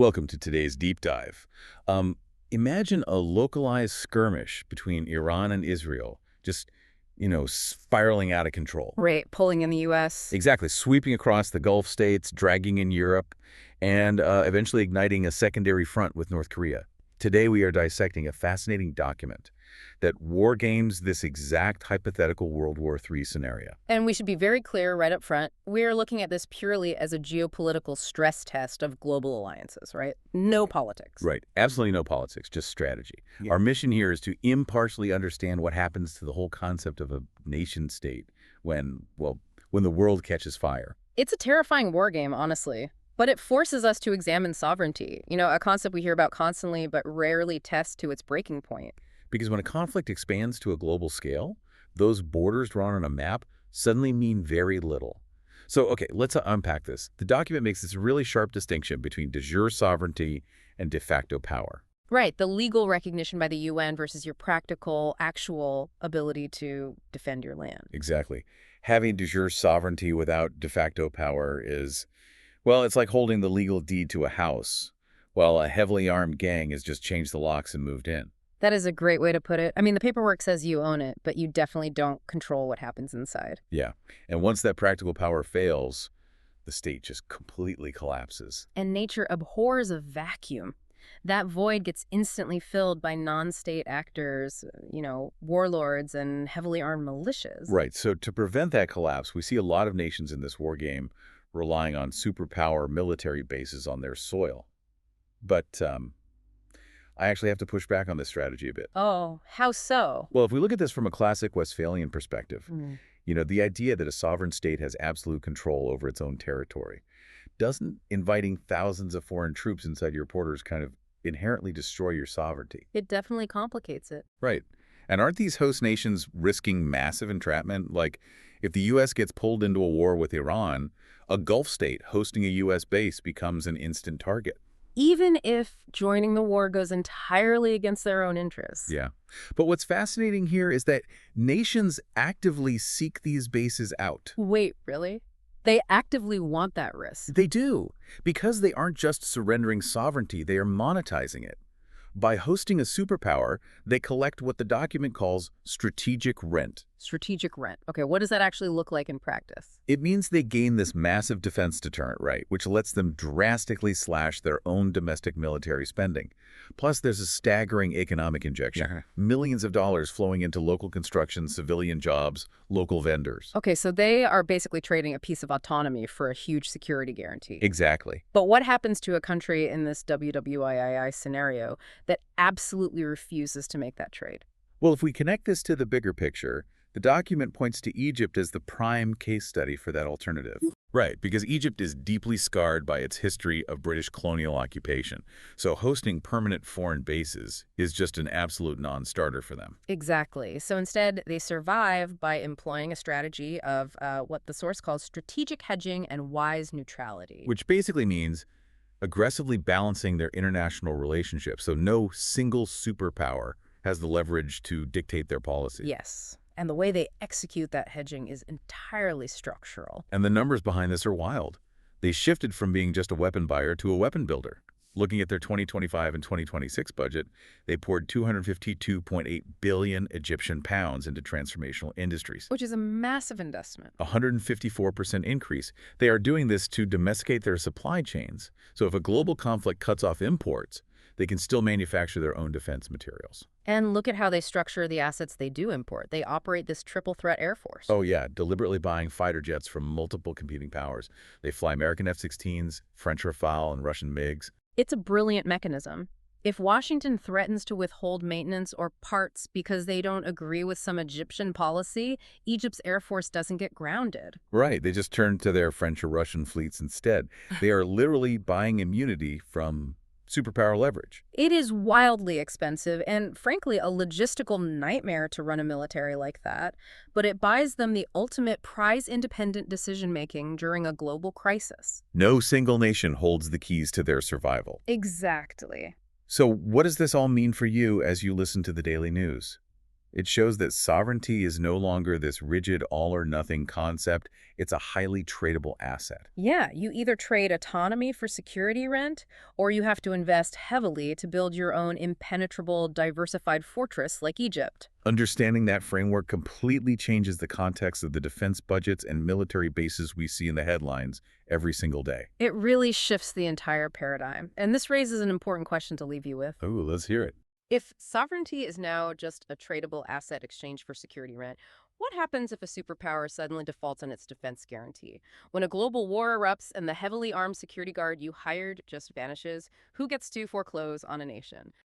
Welcome to today's deep dive. Imagine a localized skirmish between Iran and Israel, just, spiraling out of control. Right, pulling in the U.S. Exactly, sweeping across the Gulf states, dragging in Europe, and eventually igniting a secondary front with North Korea. Today we are dissecting a fascinating document that war games this exact hypothetical World War III scenario. And we should be very clear right up front. We're looking at this purely as a geopolitical stress test of global alliances, right? No politics. Right. Absolutely no politics, just strategy. Yeah. Our mission here is to impartially understand what happens to the whole concept of a nation state when the world catches fire. It's a terrifying war game, honestly. But it forces us to examine sovereignty, a concept we hear about constantly but rarely test to its breaking point. Because when a conflict expands to a global scale, those borders drawn on a map suddenly mean very little. So, okay, let's unpack this. The document makes this really sharp distinction between de jure sovereignty and de facto power. Right, the legal recognition by the UN versus your practical, actual ability to defend your land. Exactly. Having de jure sovereignty without de facto power is, well, it's like holding the legal deed to a house, while a heavily armed gang has just changed the locks and moved in. That is a great way to put it. I mean, the paperwork says you own it, but you definitely don't control what happens inside. Yeah. And once that practical power fails, the state just completely collapses. And nature abhors a vacuum. That void gets instantly filled by non-state actors, warlords and heavily armed militias. Right. So to prevent that collapse, we see a lot of nations in this war game relying on superpower military bases on their soil. But I actually have to push back on this strategy a bit. Oh, how so? Well, if we look at this from a classic Westphalian perspective, the idea that a sovereign state has absolute control over its own territory, doesn't inviting thousands of foreign troops inside your borders kind of inherently destroy your sovereignty? It definitely complicates it. Right. And aren't these host nations risking massive entrapment? Like, if the U.S. gets pulled into a war with Iran, a Gulf state hosting a U.S. base becomes an instant target. Even if joining the war goes entirely against their own interests. Yeah. But what's fascinating here is that nations actively seek these bases out. Wait, really? They actively want that risk? They do, because they aren't just surrendering sovereignty, they are monetizing it. By hosting a superpower, they collect what the document calls strategic rent. Strategic rent. Okay, what does that actually look like in practice? It means they gain this massive defense deterrent, right, which lets them drastically slash their own domestic military spending. Plus, there's a staggering economic injection. Millions of dollars flowing into local construction, civilian jobs, local vendors. Okay, so they are basically trading a piece of autonomy for a huge security guarantee. Exactly. But what happens to a country in this WWII scenario that absolutely refuses to make that trade? Well, if we connect this to the bigger picture, the document points to Egypt as the prime case study for that alternative. Right, because Egypt is deeply scarred by its history of British colonial occupation. So hosting permanent foreign bases is just an absolute non-starter for them. Exactly. So instead, they survive by employing a strategy of what the source calls strategic hedging and wise neutrality. Which basically means aggressively balancing their international relationships, so no single superpower has the leverage to dictate their policy. Yes. And the way they execute that hedging is entirely structural. And the numbers behind this are wild. They shifted from being just a weapon buyer to a weapon builder. Looking at their 2025 and 2026 budget, they poured 252.8 billion Egyptian pounds into transformational industries. Which is a massive investment. A 154% increase. They are doing this to domesticate their supply chains. So if a global conflict cuts off imports, they can still manufacture their own defense materials. And look at how they structure the assets they do import. They operate this triple threat air force. Oh yeah, deliberately buying fighter jets from multiple competing powers. They fly American F-16s, French Rafale, and Russian MiGs. It's a brilliant mechanism. If Washington threatens to withhold maintenance or parts because they don't agree with some Egyptian policy, Egypt's Air Force doesn't get grounded. Right, they just turn to their French or Russian fleets instead. They are literally buying immunity from superpower leverage. It is wildly expensive and, frankly, a logistical nightmare to run a military like that, but it buys them the ultimate prize-independent decision-making during a global crisis. No single nation holds the keys to their survival. Exactly. So what does this all mean for you as you listen to the daily news? It shows that sovereignty is no longer this rigid all-or-nothing concept. It's a highly tradable asset. Yeah, you either trade autonomy for security rent, or you have to invest heavily to build your own impenetrable, diversified fortress like Egypt. Understanding that framework completely changes the context of the defense budgets and military bases we see in the headlines every single day. It really shifts the entire paradigm. And this raises an important question to leave you with. Oh, let's hear it. If sovereignty is now just a tradable asset exchange for security rent, what happens if a superpower suddenly defaults on its defense guarantee? When a global war erupts and the heavily armed security guard you hired just vanishes, who gets to foreclose on a nation?